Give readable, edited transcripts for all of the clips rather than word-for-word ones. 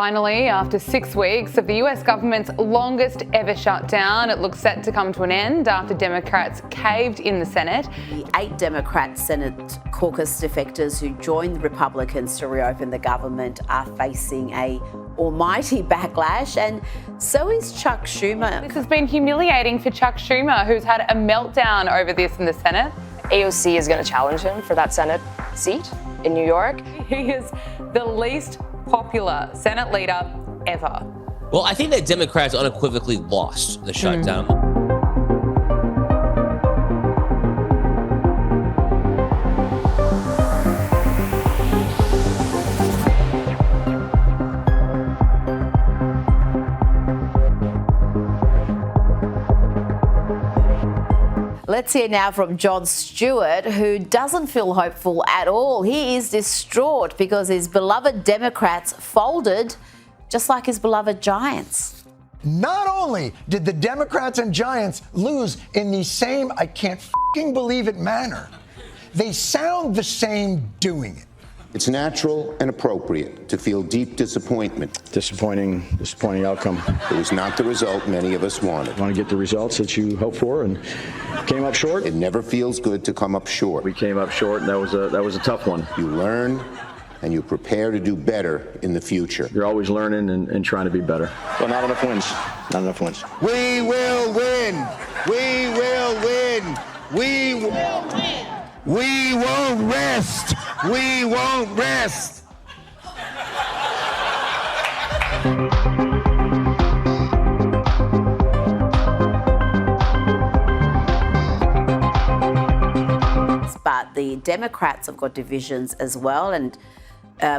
Finally, after 6 weeks of the US government's longest ever shutdown, it looks set to come to an end after Democrats caved in the Senate. The 8 Democrat Senate caucus defectors who joined the Republicans to reopen the government are facing a almighty backlash, and so is Chuck Schumer. This has been humiliating for Chuck Schumer, who's had a meltdown over this in the Senate. AOC is going to challenge him for that Senate seat in New York. He is the least popular Senate leader ever. Well, I think that Democrats unequivocally lost the shutdown. Let's hear now from Jon Stewart, who doesn't feel hopeful at all. He is distraught because his beloved Democrats folded, just like his beloved Giants. Not only did the Democrats and Giants lose in the same, I can't f***ing believe it, manner, they sound the same doing it. It's natural and appropriate to feel deep disappointment. Disappointing outcome. It was not the result many of us wanted. Want to get the results that you hope for, and came up short. It never feels good to come up short. We came up short, and that was a tough one. You learn and you prepare to do better in the future. You're always learning and trying to be better. Well, not enough wins. Not enough wins. We will win. We will win. We will win. We won't rest. We won't rest. But the Democrats have got divisions as well, and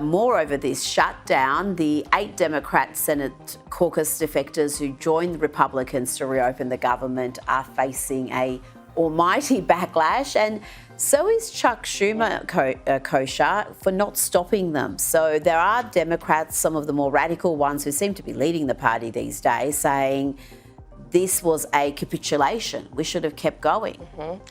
moreover, this shutdown, the 8 Democrat Senate caucus defectors who joined the Republicans to reopen the government are facing a almighty backlash, and so is Chuck Schumer, kosher, for not stopping them. So there are Democrats, some of the more radical ones who seem to be leading the party these days, saying this was a capitulation. We should have kept going. Mm-hmm.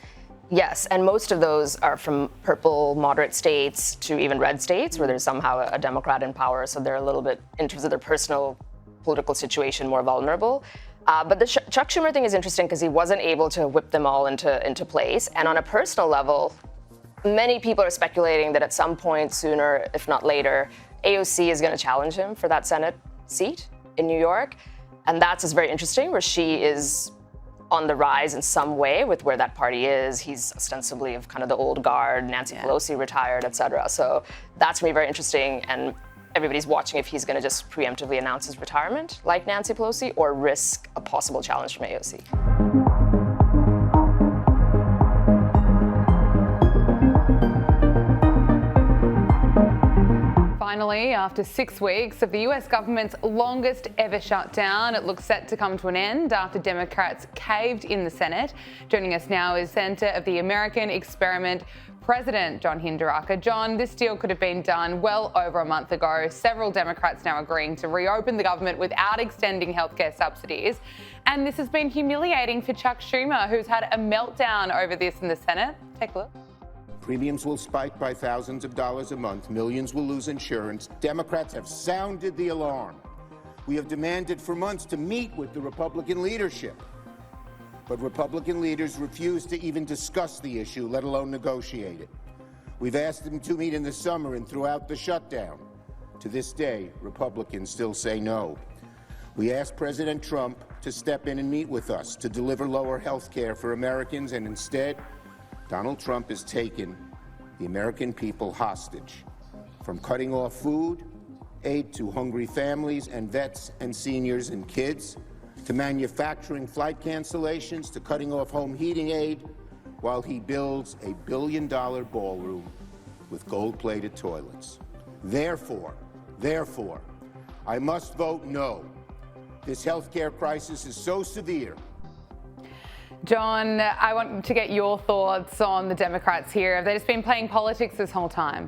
Yes, and most of those are from purple moderate states to even red states where there's somehow a Democrat in power, so they're a little bit, in terms of their personal political situation, more vulnerable. But the Chuck Schumer thing is interesting because he wasn't able to whip them all into place. And on a personal level, many people are speculating that at some point sooner, if not later, AOC is going to challenge him for that Senate seat in New York. And that's just very interesting, where she is on the rise in some way with where that party is. He's ostensibly of kind of the old guard, Nancy Pelosi retired, et cetera. So that's going to be very interesting. And everybody's watching if he's going to just preemptively announce his retirement, like Nancy Pelosi, or risk a possible challenge from AOC. Finally, after 6 weeks of the US government's longest ever shutdown, it looks set to come to an end after Democrats caved in the Senate. Joining us now is Centre of the American Experiment President John Hinderaker. John, this deal could have been done well over a month ago. Several Democrats now agreeing to reopen the government without extending healthcare subsidies. And this has been humiliating for Chuck Schumer, who's had a meltdown over this in the Senate. Take a look. Premiums will spike by thousands of dollars a month. Millions will lose insurance. Democrats have sounded the alarm. We have demanded for months to meet with the Republican leadership. But Republican leaders refuse to even discuss the issue, let alone negotiate it. We've asked them to meet in the summer and throughout the shutdown. To this day, Republicans still say no. We asked President Trump to step in and meet with us to deliver lower health care for Americans, and instead, Donald Trump has taken the American people hostage. From cutting off food, aid to hungry families and vets and seniors and kids, to manufacturing flight cancellations, to cutting off home heating aid, while he builds a billion-dollar ballroom with gold-plated toilets. Therefore, I must vote no. This healthcare crisis is so severe. John, I want to get your thoughts on the Democrats here. Have they just been playing politics this whole time?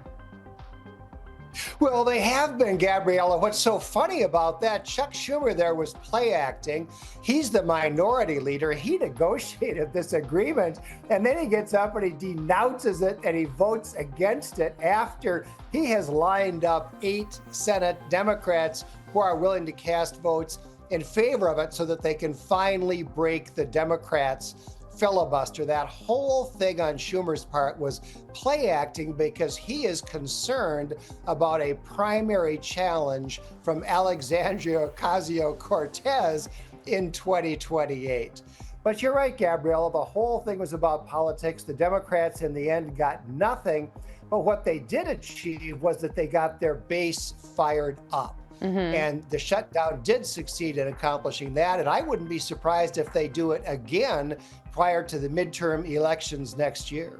Well, they have been, Gabriella. What's so funny about that, Chuck Schumer there was play acting. He's the minority leader. He negotiated this agreement, and then he gets up and he denounces it and he votes against it after he has lined up 8 Senate Democrats who are willing to cast votes in favor of it so that they can finally break the Democrats' filibuster. That whole thing on Schumer's part was play acting because he is concerned about a primary challenge from Alexandria Ocasio-Cortez in 2028. But you're right, Gabriella, the whole thing was about politics. The Democrats in the end got nothing, but what they did achieve was that they got their base fired up. And the shutdown did succeed in accomplishing that. And I wouldn't be surprised if they do it again prior to the midterm elections next year.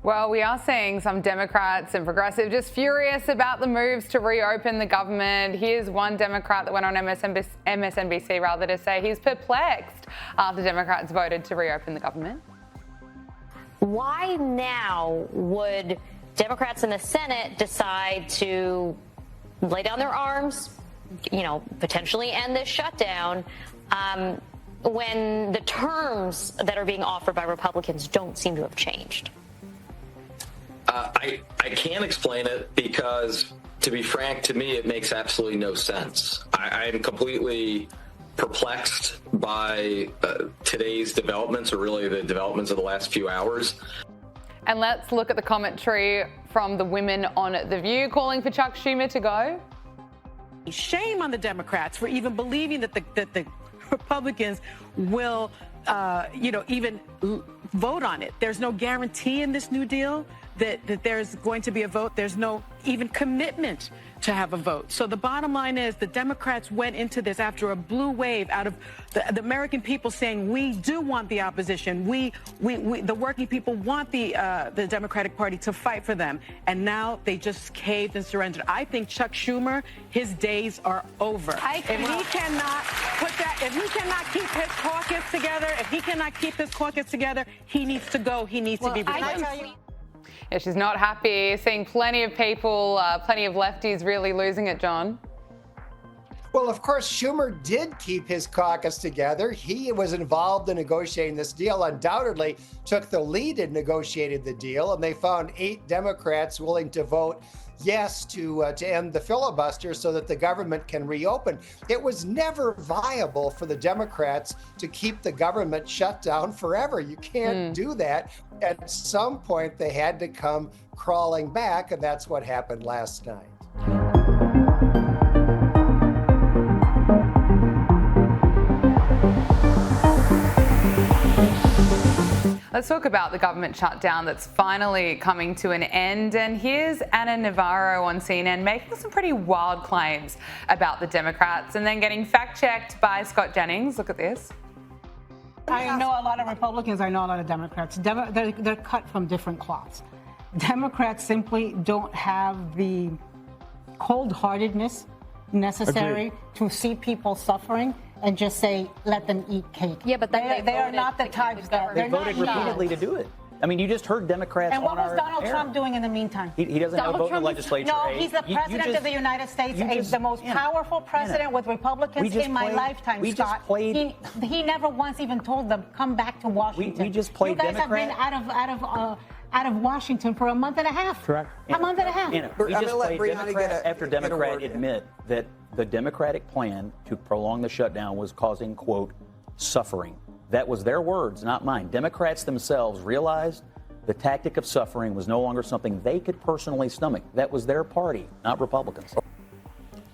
Well, we are seeing some Democrats and progressives just furious about the moves to reopen the government. Here's one Democrat that went on MSNBC to say he's perplexed after Democrats voted to reopen the government. Why now would Democrats in the Senate decide to lay down their arms, potentially end this shutdown, when the terms that are being offered by Republicans don't seem to have changed? I can't explain it because, to be frank, to me, it makes absolutely no sense. I'm completely perplexed by today's developments, or really the developments of the last few hours. And let's look at the commentary from the women on The View calling for Chuck Schumer to go. Shame on the Democrats for even believing that the Republicans will, even vote on it. There's no guarantee in this New Deal that there's going to be a vote. There's no even commitment to have a vote. So the bottom line is the Democrats went into this after a blue wave out of the American people saying we do want the opposition. We the working people want the Democratic Party to fight for them. And now they just caved and surrendered. I think Chuck Schumer, his days are over. If he cannot keep his caucus together, he needs to go. He needs to be replaced. Yeah, she's not happy. Seeing plenty of people, plenty of lefties really losing it, John. Well, of course, Schumer did keep his caucus together. He was involved in negotiating this deal, undoubtedly took the lead and negotiated the deal, and they found 8 Democrats willing to vote yes to end the filibuster so that the government can reopen. It was never viable for the Democrats to keep the government shut down forever. You can't do that. At some point, they had to come crawling back, and that's what happened last night. Let's talk about the government shutdown that's finally coming to an end. And here's Ana Navarro on CNN making some pretty wild claims about the Democrats and then getting fact-checked by Scott Jennings. Look at this. I know a lot of Republicans. I know a lot of Democrats. They're cut from different cloths. Democrats simply don't have the cold-heartedness necessary to see people suffering and just say, let them eat cake. Yeah, but then they are not the types that they voted repeatedly to do it. I mean, you just heard Democrats. And what was Donald Trump doing in the meantime? He doesn't have a vote in the legislature. No, he's the president of the United States. He's the most powerful president with Republicans in my lifetime, Scott. He never once even told them, come back to Washington. We just played Democrat. You guys have been out of Washington for a month and a half. Correct. A month and a half. We just played Democrat after Democrat admit that the Democratic plan to prolong the shutdown was causing, quote, suffering. That was their words, not mine. Democrats themselves realized the tactic of suffering was no longer something they could personally stomach. That was their party, not Republicans.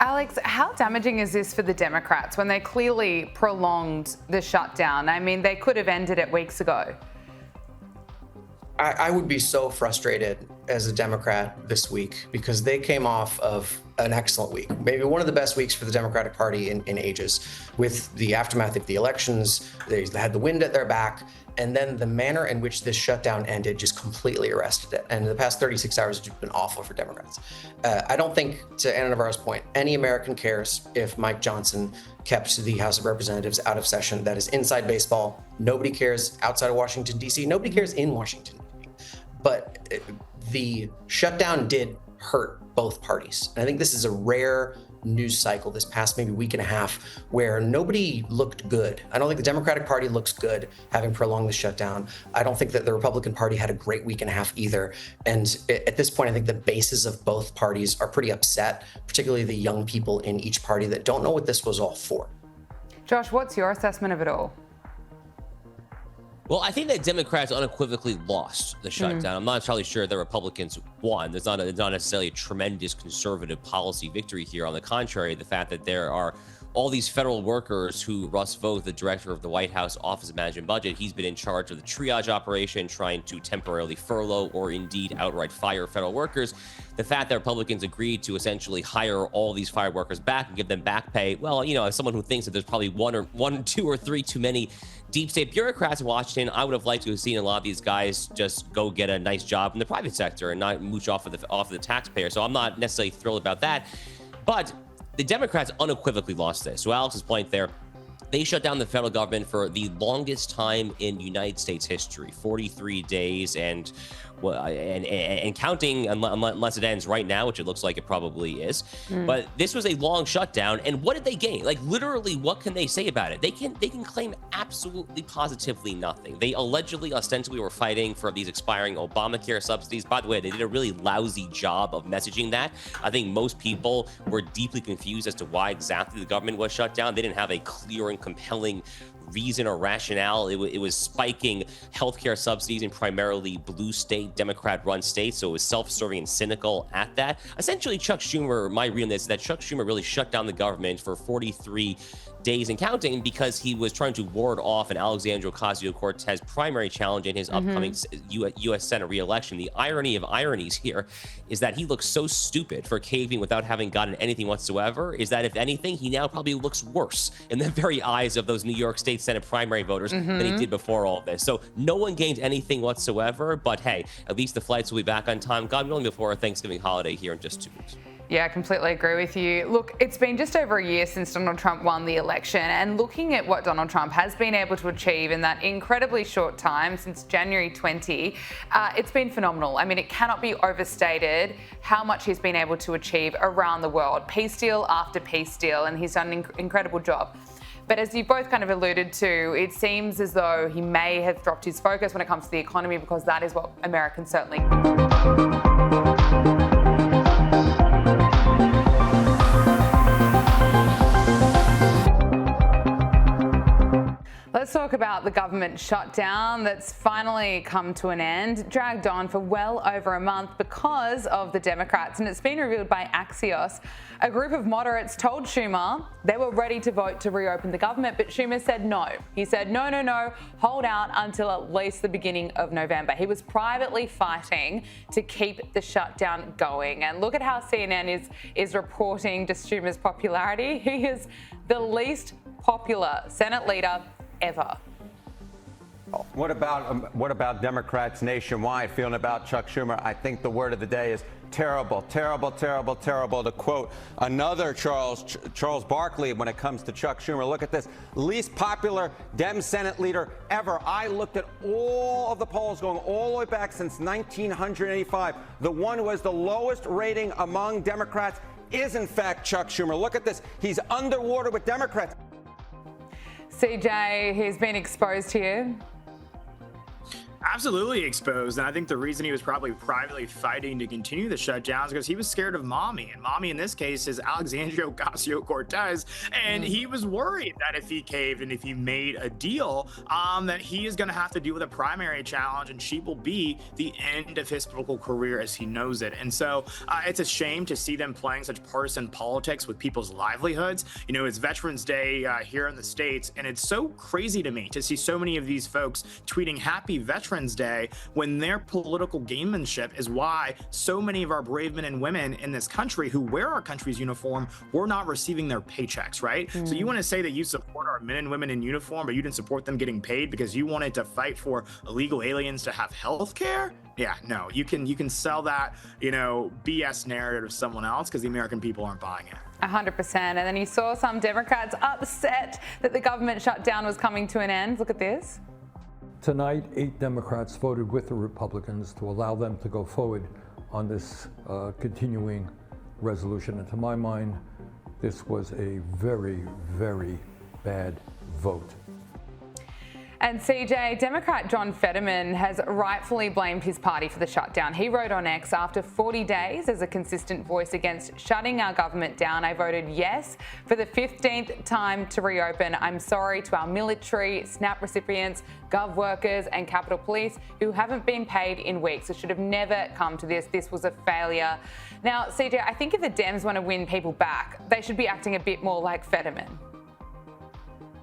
Alex, how damaging is this for the Democrats when they clearly prolonged the shutdown? I mean, they could have ended it weeks ago. I would be so frustrated as a Democrat this week because they came off of an excellent week, maybe one of the best weeks for the Democratic Party in ages. With the aftermath of the elections, they had the wind at their back, and then the manner in which this shutdown ended just completely arrested it. And the past 36 hours have just been awful for Democrats. I don't think, to Ana Navarro's point, any American cares if Mike Johnson kept the House of Representatives out of session. That is inside baseball. Nobody cares outside of Washington, D.C. Nobody cares in Washington. But the shutdown did hurt both parties. And I think this is a rare news cycle this past maybe week and a half where nobody looked good. I don't think the Democratic Party looks good having prolonged the shutdown. I don't think that the Republican Party had a great week and a half either. And at this point, I think the bases of both parties are pretty upset, particularly the young people in each party that don't know what this was all for. Josh, what's your assessment of it all? Well, I think that Democrats unequivocally lost the shutdown. I'm not entirely sure the Republicans won. There's not necessarily a tremendous conservative policy victory here. On the contrary, the fact that there are all these federal workers who Russ Vought, the director of the White House Office of Management and Budget, he's been in charge of the triage operation, trying to temporarily furlough or indeed outright fire federal workers. The fact that Republicans agreed to essentially hire all these fire workers back and give them back pay, well, you know, as someone who thinks that there's probably one, two, or three too many deep state bureaucrats in Washington, I would have liked to have seen a lot of these guys just go get a nice job in the private sector and not mooch off of the taxpayer. So I'm not necessarily thrilled about that. But the Democrats unequivocally lost this. To Alex's point there, they shut down the federal government for the longest time in United States history, 43 days and counting, unless it ends right now, which it looks like it probably is. But this was a long shutdown, and what did they gain? Like, literally, what can they say about it? They can claim absolutely positively nothing. They allegedly, ostensibly were fighting for these expiring Obamacare subsidies. By the way, they did a really lousy job of messaging that. I think most people were deeply confused as to why exactly the government was shut down. They didn't have a clear and compelling reason or rationale. It was spiking healthcare subsidies in primarily blue state, Democrat-run states, so it was self-serving and cynical at that. Essentially, Chuck Schumer, my read on this is that Chuck Schumer really shut down the government for 43 days and counting because he was trying to ward off an Alexandria Ocasio-Cortez primary challenge in his upcoming U.S. Senate re-election. The irony of ironies here is that he looks so stupid for caving without having gotten anything whatsoever, is that if anything, he now probably looks worse in the very eyes of those New York State Senate primary voters than he did before all this. So no one gained anything whatsoever, but hey, at least the flights will be back on time, God willing, before our Thanksgiving holiday here in just 2 weeks. Yeah, I completely agree with you. Look, it's been just over a year since Donald Trump won the election, and looking at what Donald Trump has been able to achieve in that incredibly short time since January 20, it's been phenomenal. I mean, it cannot be overstated how much he's been able to achieve around the world, peace deal after peace deal, and he's done an incredible job. But as you both kind of alluded to, it seems as though he may have dropped his focus when it comes to the economy, because that is what Americans certainly Let's talk about the government shutdown that's finally come to an end, dragged on for well over a month because of the Democrats. And it's been revealed by Axios. A group of moderates told Schumer they were ready to vote to reopen the government, but Schumer said no. He said, no, hold out until at least the beginning of November. He was privately fighting to keep the shutdown going. And look at how CNN is reporting just Schumer's popularity. He is the least popular Senate leader ever. What about Democrats nationwide feeling about Chuck Schumer? I think the word of the day is terrible, terrible, terrible, terrible. To quote another Charles Barkley when it comes to Chuck Schumer, look at this. Least popular Dem Senate leader ever. I looked at all of the polls going all the way back since 1985. The one who has the lowest rating among Democrats is, in fact, Chuck Schumer. Look at this. He's underwater with Democrats. CJ, he's been exposed here. Absolutely exposed. And I think the reason he was probably privately fighting to continue the shutdown is because he was scared of mommy. And mommy in this case is Alexandria Ocasio-Cortez. And he was worried that if he caved and if he made a deal, that he is going to have to deal with a primary challenge and she will be the end of his political career as he knows it. And so it's a shame to see them playing such partisan politics with people's livelihoods. You know, it's Veterans Day here in the States, and it's so crazy to me to see so many of these folks tweeting Happy Veterans Day when their political gamemanship is why so many of our brave men and women in this country who wear our country's uniform were not receiving their paychecks, right? So you want to say that you support our men and women in uniform, but you didn't support them getting paid because you wanted to fight for illegal aliens to have health care? Yeah, no, you can sell that, BS narrative to someone else because the American people aren't buying it. 100%. And then you saw some Democrats upset that the government shutdown was coming to an end. Look at this. Tonight, 8 Democrats voted with the Republicans to allow them to go forward on this continuing resolution. And to my mind, this was a very, very bad vote. And CJ, Democrat John Fetterman has rightfully blamed his party for the shutdown. He wrote on X, after 40 days as a consistent voice against shutting our government down, I voted yes for the 15th time to reopen. I'm sorry to our military, SNAP recipients, Gov workers and Capitol Police who haven't been paid in weeks. It should have never come to this. This was a failure. Now, CJ, I think if the Dems want to win people back, they should be acting a bit more like Fetterman.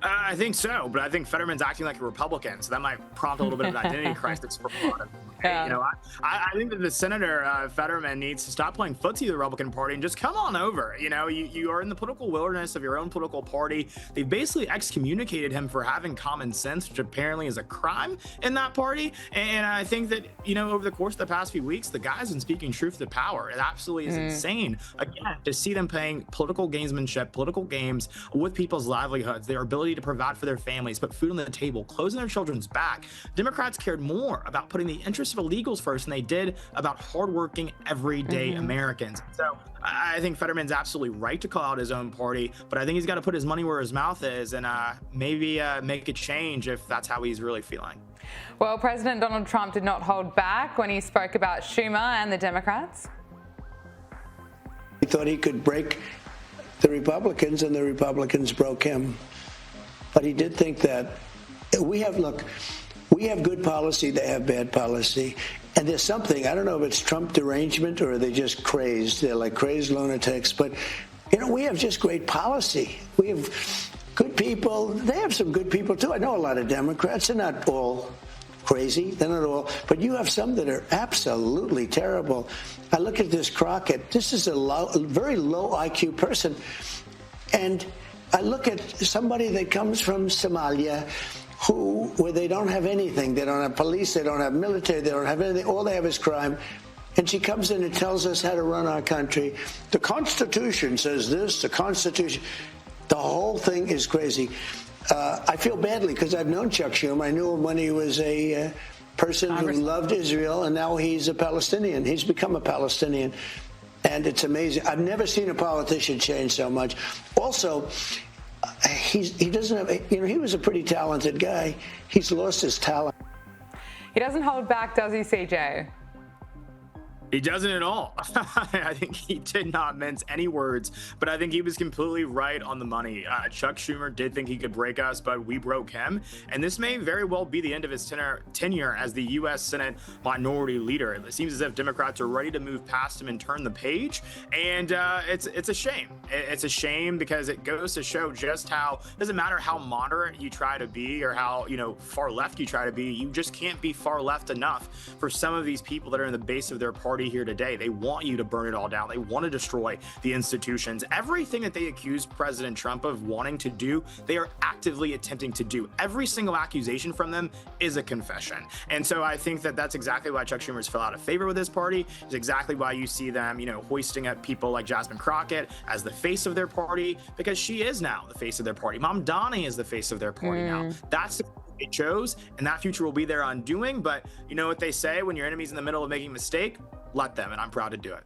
I think so, but I think Fetterman's acting like a Republican, so that might prompt a little bit of an identity crisis for a lot of them. Yeah. You know, I think that the Senator Fetterman needs to stop playing footsie to the Republican Party and just come on over. You know, you are in the political wilderness of your own political party. They've basically excommunicated him for having common sense, which apparently is a crime in that party. And I think that, you know, over the course of the past few weeks, the guy's been speaking truth to power. It absolutely is insane. Again, to see them playing political gamesmanship, political games with people's livelihoods, their ability to provide for their families, put food on the table, closing their children's back. Democrats cared more about putting the interests of illegals first than they did about hardworking, everyday Americans. So I think Fetterman's absolutely right to call out his own party, but I think he's got to put his money where his mouth is and maybe make a change if that's how he's really feeling. Well, President Donald Trump did not hold back when he spoke about Schumer and the Democrats. He thought he could break the Republicans, and the Republicans broke him. But he did think that we have good policy, they have bad policy. And there's something, I don't know if it's Trump derangement or are they just crazed. They're like crazed lunatics. But, you know, we have just great policy. We have good people. They have some good people, too. I know a lot of Democrats. They're not all crazy. They're not all. But you have some that are absolutely terrible. I look at this Crockett. This is a very low IQ person. And I look at somebody that comes from Somalia where they don't have anything. They don't have police. They don't have military. They don't have anything. All they have is crime. And she comes in and tells us how to run our country. The Constitution says this, the Constitution. The whole thing is crazy. I feel badly because I've known Chuck Schumer. I knew him when he was a person who loved Israel, and now he's a Palestinian. He's become a Palestinian. And it's amazing. I've never seen a politician change so much. Also, he doesn't have, you know, he was a pretty talented guy. He's lost his talent. He doesn't hold back, does he, CJ? He doesn't at all. I think he did not mince any words, but I think he was completely right on the money. Chuck Schumer did think he could break us, but we broke him. And this may very well be the end of his tenure as the U.S. Senate minority leader. It seems as if Democrats are ready to move past him and turn the page. And it's a shame. It's a shame because it goes to show just how, it doesn't matter how moderate you try to be or how, you know, far left you try to be, you just can't be far left enough for some of these people that are in the base of their party here today. They want you to burn it all down. They want to destroy the institutions. Everything that they accuse President Trump of wanting to do, they are actively attempting to do. Every single accusation from them is a confession. And so I think that that's exactly why Chuck Schumer's fell out of favor with this party. It's exactly why you see them, you know, hoisting up people like Jasmine Crockett as the face of their party, because she is now the face of their party. Mom Donnie is the face of their party now. That's the they chose, and that future will be their undoing. But you know what they say, when your enemy's in the middle of making a mistake, let them, and I'm proud to do it.